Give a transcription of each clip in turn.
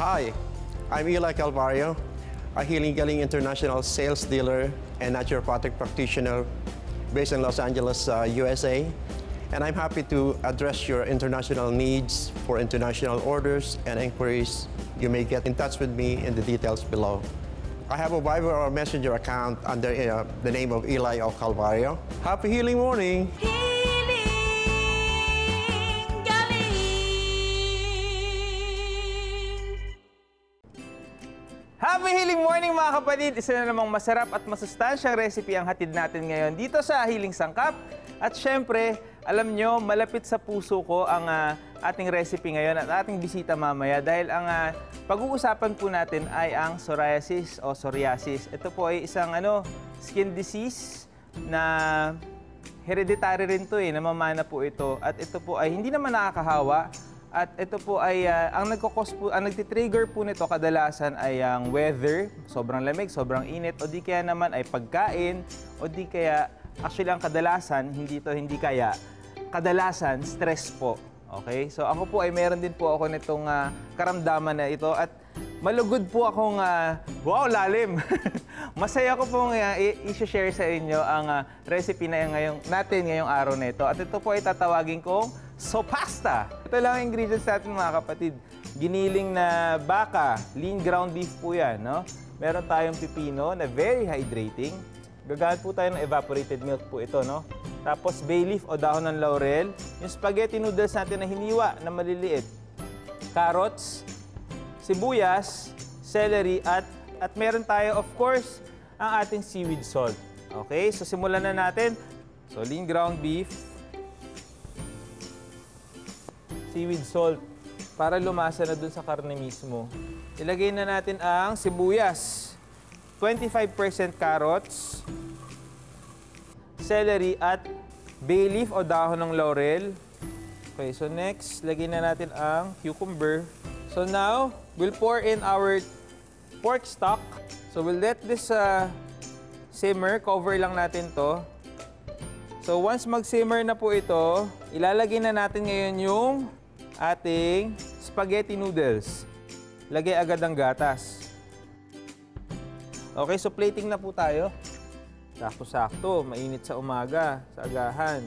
Hi, I'm Eli Calvario, a Healing Galing International sales dealer and naturopathic practitioner based in Los Angeles, USA. And I'm happy to address your international needs for international orders and inquiries. You may get in touch with me in the details below. I have a Viber or Messenger account under the name of Eli O. Calvario. Happy healing morning! Happy healing morning mga kapatid! Isa na namang masarap at masustansyang recipe ang hatid natin ngayon dito sa Healing Sangkap. At syempre, alam nyo, malapit sa puso ko ang ating recipe ngayon at ating bisita mamaya dahil ang pag-uusapan po natin ay ang psoriasis o psoriasis. Ito po ay isang skin disease na hereditary rin to namamana po ito. At ito po ay hindi naman nakakahawa. At ito po ay, ang nagtitrigger po nito kadalasan ay ang weather, sobrang lamig, sobrang init, o di kaya naman ay pagkain, o di kaya, actually ang kadalasan, kadalasan stress po. Okay? So ako po ay meron din po ako nitong karamdaman na ito at malugod po akong, wow, lalim! Masaya ko pong i-share sa inyo ang recipe na natin ngayong araw na ito. At ito po ay tatawagin kong Sopasta. Ito lang ang ingredients natin mga kapatid. Giniling na baka, lean ground beef po yan. No? Meron tayong pipino na very hydrating. Gagamit po tayo ng evaporated milk po ito. No? Tapos bay leaf o dahon ng laurel. Yung spaghetti noodles natin na hiniwa na maliliit. Carrots, sibuyas, celery at meron tayo of course ang ating seaweed salt. Okay, so simulan na natin. So lean ground beef, seaweed salt para lumasa na dun sa karne mismo. Ilagay na natin ang sibuyas, 25% carrots, celery at bay leaf o dahon ng laurel. Okay, so next, lagay na natin ang cucumber. So now, we'll pour in our pork stock. So we'll let this simmer, cover lang natin to. So once mag-simmer na po ito, ilalagay na natin ngayon yung ating spaghetti noodles. Lagay agad ang gatas. Okay, so plating na po tayo. Sakto-sakto, mainit sa umaga, sa agahan.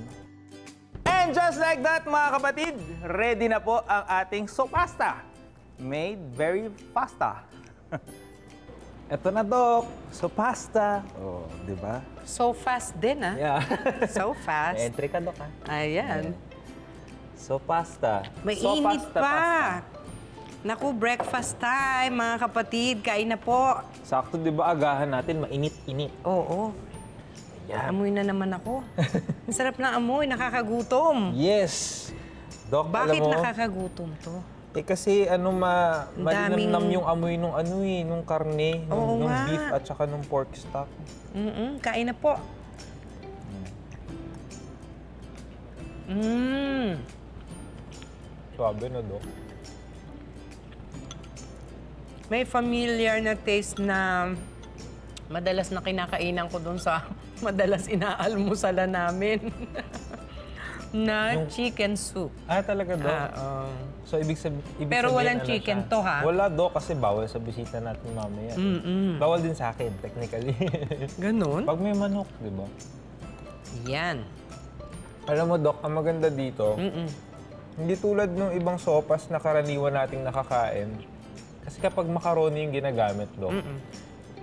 And just like that mga kapatid, ready na po ang ating sopasta. Made very fasta. Ito na, Dok. Sopasta. Oh, di ba? So fast din, ah. Yeah. So fast. Entry ka, Dok, ha? Ayan. Sopasta. Mainit Sopasta, pa. pasta. Naku, breakfast time, mga kapatid. Kain na po. Sakto, di ba, agahan natin, mainit-init. Oo. Ayan. Amoy na naman ako. Ang sarap ng amoy, nakakagutom. Yes. Dok, Bakit alam mo, nakakagutom to? kasi malinamnam Daming- yung amoy nung karne, Oo nung nga. beef at saka nung pork stock. Kain na po. Swabe na, Dok. May familiar na taste na madalas na kinakainan ko dun sa madalas inaalmusalan namin. na chicken soup. Ah, talaga, Dok? So, ibig Pero sabihin, walang chicken siya? to, ha? Wala, Dok, kasi bawal sa bisita natin mamaya. Bawal din sa akin, technically. Ganun? Pag may manok, di ba? Yan. Alam mo, Dok, ang maganda dito, hindi tulad ng ibang sopas na karaniwan nating nakakain. Kasi kapag macaroni yung ginagamit, Dok,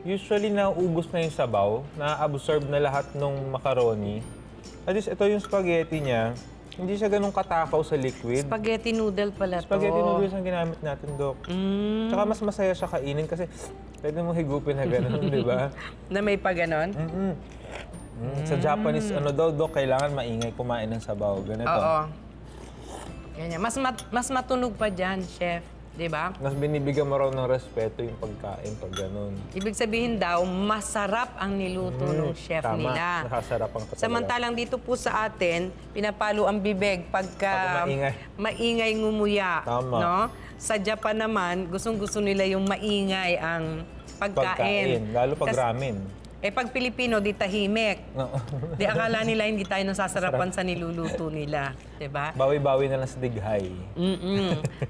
usually nauubos na yung sabaw, na-absorb na lahat ng macaroni. At least ito yung spaghetti niya, hindi siya ganun katakaw sa liquid. Spaghetti noodle pala to. Spaghetti noodles ang ginamit natin, Dok. Tsaka mas masaya siya kainin kasi pwede mo higupin na ganun, di ba? Na may pa ganon? Sa Japanese, Dok, kailangan maingay kumain ng sabaw. Ganito. Oo. Ganyan. Mas matunog pa dyan, chef. Di ba? Mas binibigyan mo raw ng respeto yung pagkain pag ganun. Ibig sabihin daw, masarap ang niluto ng chef Tama. nila. Nakasarap ang katalaga. Samantalang dito po sa atin, pinapalo ang bibig pagka Pag maingay ngumuya. Tama. No? Sa Japan naman, gustong-gusto nila yung maingay ang pagkain. Lalo pag ramen. Eh, pag Pilipino, di tahimik. Di akala nila hindi tayo nasasarapan sa niluluto nila. Diba? Bawi-bawi na lang sa dighay.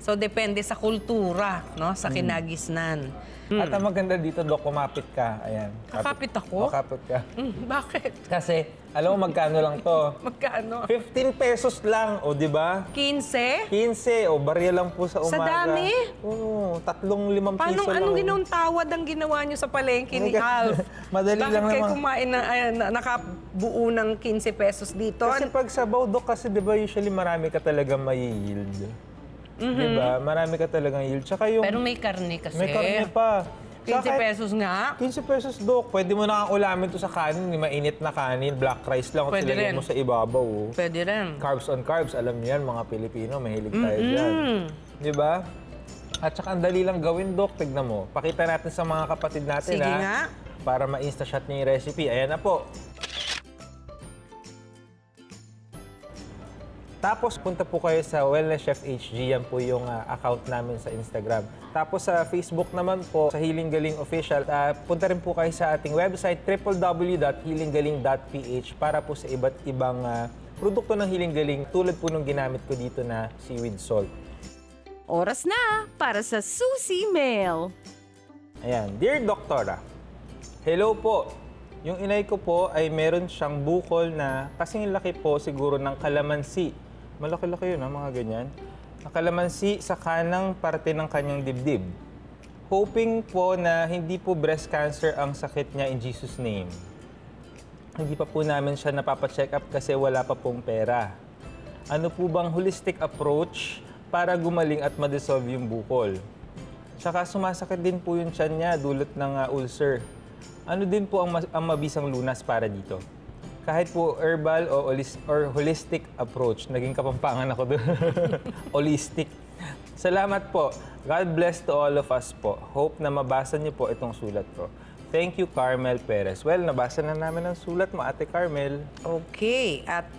So, depende sa kultura, no? Sa kinagisnan. At ang maganda dito, Dok, kumapit ka. Ayan. Kakapit ako? Kapit ka. Bakit? Kasi, alam mo magkano lang to? Magkano? 15 pesos lang, o di ba? 15? 15, o barya lang po sa umaga. Sa dami? Oo, 3-5 Paano, piso lang. anong ginawang tawad ang ginawa nyo sa palengke ni Alf? Madali Bakit lang kayo naman. kumain na nakabuo ng 15 pesos dito? Kasi pag sabaw, Dok, kasi di ba usually marami ka talaga may-yield. Di ba? Marami ka talagang yield. Tsaka yung... Pero may karne kasi. May karne pa. 15 pesos nga. 15 pesos, Dok. Pwede mo na ulamin to sa kanin, mainit na kanin, black rice lang, at Pwede silagay rin. mo sa ibabaw. Oh. Pwede rin. Carbs on carbs, alam niyo yan, mga Pilipino, mahilig tayo dyan. Di ba? At saka ang dali lang gawin, Dok. Tignan mo. Pakita natin sa mga kapatid natin, Sige ha? nga. Para ma-insta-shot niyo yung recipe. Ayan na po. Tapos, punta po kayo sa Wellness Chef HG. Yan po yung account namin sa Instagram. Tapos, sa Facebook naman po, sa Healing Galing Official, punta rin po kayo sa ating website, www.healinggaling.ph para po sa iba't ibang produkto ng Healing Galing, tulad po nung ginamit ko dito na seaweed salt. Oras na para sa Susi Mail. Ayan. Dear Doktora, hello po. Yung inay ko po ay meron siyang bukol na kasing laki po siguro ng kalamansi. Malaki-laki yun, mga ganyan. Ang kalamansi sa kanang parte ng kanyang dibdib. Hoping po na hindi po breast cancer ang sakit niya in Jesus' name. Hindi pa po namin siya napapacheck up kasi wala pa pong pera. Ano po bang holistic approach para gumaling at ma-dissolve yung bukol? Tsaka sumasakit din po yung tiyan niya dulot ng ulcer. Ano din po ang mabisang lunas para dito? Kahit po herbal or holistic approach. Naging kapampangan ako doon. Holistic. Salamat po. God bless to all of us po. Hope na mabasa niyo po itong sulat ko. Thank you, Carmel Perez. Well, nabasa na namin ang sulat mo, Ate Carmel. Okay. At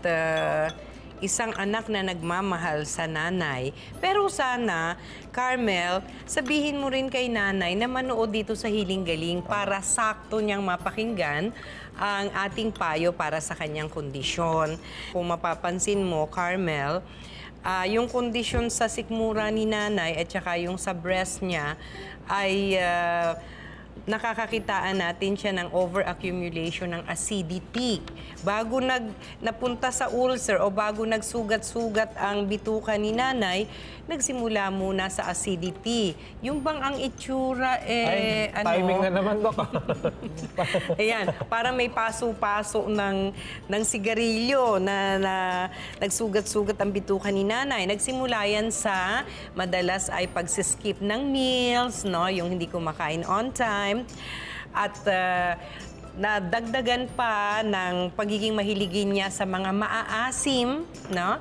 isang anak na nagmamahal sa nanay. Pero sana, Carmel, sabihin mo rin kay nanay na manood dito sa Healing Galing para sakto niyang mapakinggan ang ating payo para sa kanyang kondisyon. Kung mapapansin mo, Carmel, yung kondisyon sa sikmura ni nanay at saka yung sa breast niya ay nakakakitaan natin siya ng overaccumulation ng acidity. Bago napunta sa ulcer o bago nagsugat-sugat ang bituka ni nanay, nagsimula muna sa acidity. Yung bang ang itsura, Timing na naman, Dok. Ayan, para may paso-paso ng sigarilyo na nagsugat-sugat ang bituka ni nanay. Nagsimula yan sa madalas ay pagsiskip ng meals, no? Yung hindi kumakain on time. At nadagdagan pa ng pagiging mahiligin niya sa mga maaasim, no?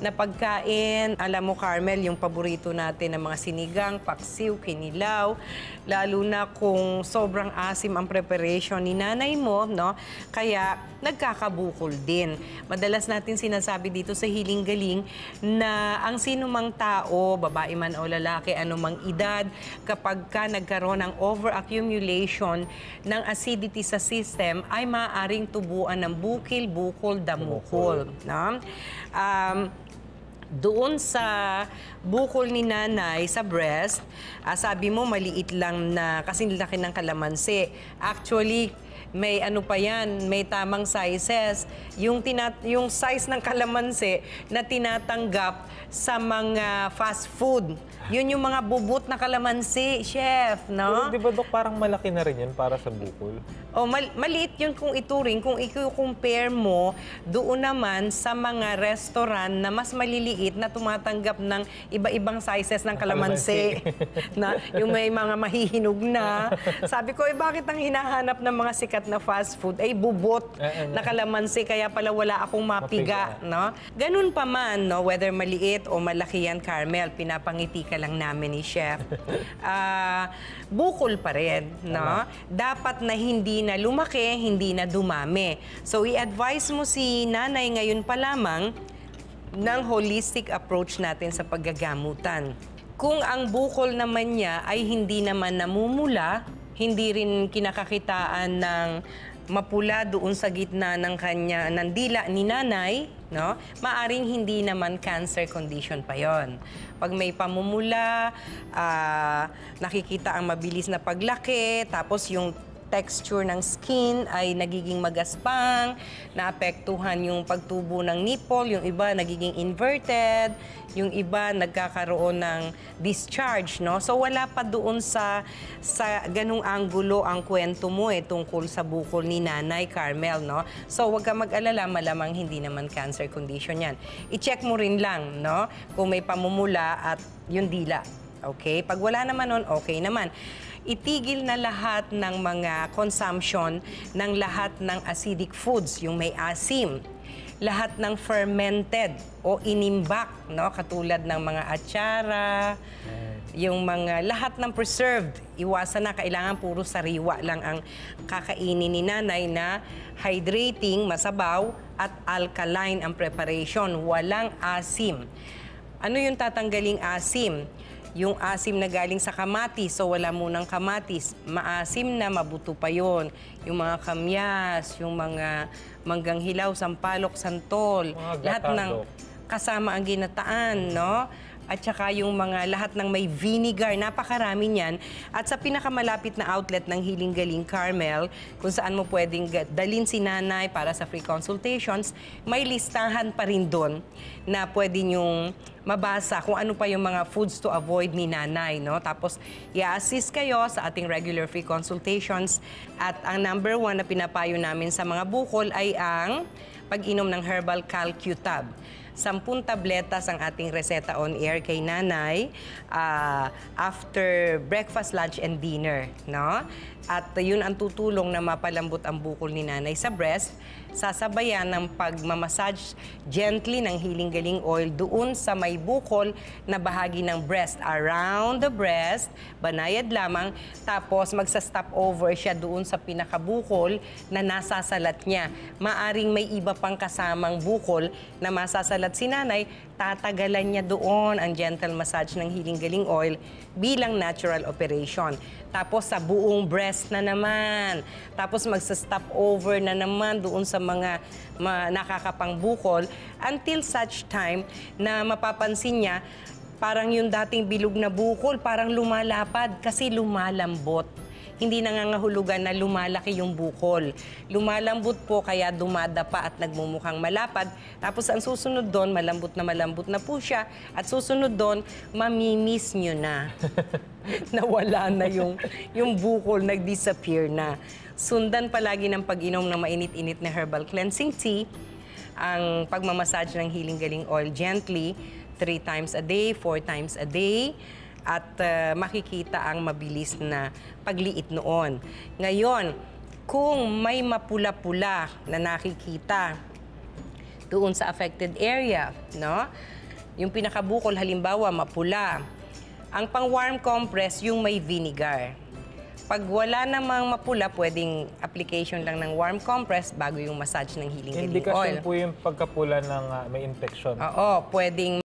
Na pagkain. Alam mo, Carmel, yung paborito natin ng mga sinigang, paksiw, kinilaw, lalo na kung sobrang asim ang preparation ni nanay mo, no? Kaya nagkakabukol din. Madalas natin sinasabi dito sa Healing Galing na ang sinumang tao, babae man o lalaki, anumang edad, kapag ka nagkaroon ng overaccumulation ng acidity sa system, ay maaaring tubuan ng bukil, bukol, damukol. No? Doon sa bukol ni nanay, sa breast, sabi mo maliit lang na kasing laki ng kalamansi. Actually, may ano pa yan, may tamang sizes. Yung size ng kalamansi na tinatanggap sa mga fast food. Yun yung mga bubot na kalamansi, chef, no? Pero di ba, Dok, parang malaki na rin yun para sa bukol? O, maliit yun kung ituring. Kung i-compare mo, doon naman sa mga restaurant na mas maliliit na tumatanggap ng iba-ibang sizes ng kalamansi. Na, yung may mga mahihinog na. Sabi ko, bakit ang hinahanap ng mga sikat na fast food ay bubot na kalamansi, kaya pala wala akong mapiga, no? Ganun pa man, no? Whether maliit o malaki yan, Carmel, pinapangiti ka lang namin ni Chef. Bukol pa rin, no? Dapat na hindi na lumaki, hindi na dumami. So, i-advise mo si nanay ngayon pa lamang ng holistic approach natin sa paggagamutan. Kung ang bukol naman niya ay hindi naman namumula, hindi rin kinakakitaan ng mapula doon sa gitna ng dila ni nanay, no? Maaring hindi naman cancer condition pa yon. Pag may pamumula, nakikita ang mabilis na paglaki, tapos yung texture ng skin ay nagiging magaspang, naapektuhan yung pagtubo ng nipple, yung iba nagiging inverted, yung iba nagkakaroon ng discharge, no? So wala pa doon sa ganung anggulo ang kwento mo tungkol sa bukol ni Nanay Carmel, no? So wag ka mag-alala, malamang hindi naman cancer condition yan. I-check mo rin lang, no? Kung may pamumula at yung dila. Okay? Pag wala naman nun, okay naman. Itigil na lahat ng mga consumption ng lahat ng acidic foods, yung may asim. Lahat ng fermented o inimbak, no? Katulad ng mga atsara, yung mga lahat ng preserved. Iwasan na, kailangan puro sariwa lang ang kakainin ni nanay na hydrating, masabaw, at alkaline ang preparation. Walang asim. Ano yung tatanggaling asim? Yung asim na galing sa kamatis, so wala munang kamatis. Maasim na, mabuto pa yon. Yung mga kamyas, yung mga manggang hilaw, sampalok, santol. Lahat ng kasama ang ginataan, no? At saka yung mga lahat ng may vinegar, napakarami niyan. At sa pinakamalapit na outlet ng Healing Galing Carmel, kung saan mo pwedeng dalhin si nanay para sa free consultations, may listahan pa rin doon na pwede nyong mabasa kung ano pa yung mga foods to avoid ni nanay, no? Tapos, i-assist kayo sa ating regular free consultations. At ang number 1 na pinapayo namin sa mga bukol ay ang pag-inom ng Herbal Calcutab. 10 tabletas ang ating reseta on air kay nanay after breakfast, lunch, and dinner, no? At yun ang tutulong na mapalambot ang bukol ni nanay sa breast, sasabayan ng pagmamassage gently ng Healing Galing oil doon sa may bukol na bahagi ng breast, around the breast, banayad lamang, tapos magsa-stop over siya doon sa pinakabukol na nasasalat niya. Maaring may iba pang kasamang bukol na masasalat si nanay, tatagalan niya doon ang gentle massage ng Healing Galing oil bilang natural operation. Tapos sa buong breast na naman. Tapos magsa-stop over na naman doon sa mga nakakapang bukol until such time na mapapansin niya parang yung dating bilog na bukol parang lumalapad kasi lumalambot. Hindi nangangahulugan na lumalaki yung bukol. Lumalambot po kaya dumadapa at nagmumukhang malapad. Tapos ang susunod doon, malambot na po siya. At susunod doon, mamimiss nyo na. Nawala na yung bukol, nag-disappear na. Sundan palagi ng pag-inom ng mainit-init na herbal cleansing tea, ang pagmamassage ng Healing Galing oil gently, 3 times a day, 4 times a day, at makikita ang mabilis na pagliit noon. Ngayon, kung may mapula-pula na nakikita doon sa affected area, no? Yung pinakabukol halimbawa mapula. Ang pang-warm compress yung may vinegar. Pag wala namang mapula, pwedeng application lang ng warm compress bago yung massage ng Healing Galing oil. Indikasyon po yung pagkapula ng may infection. Oo, pwedeng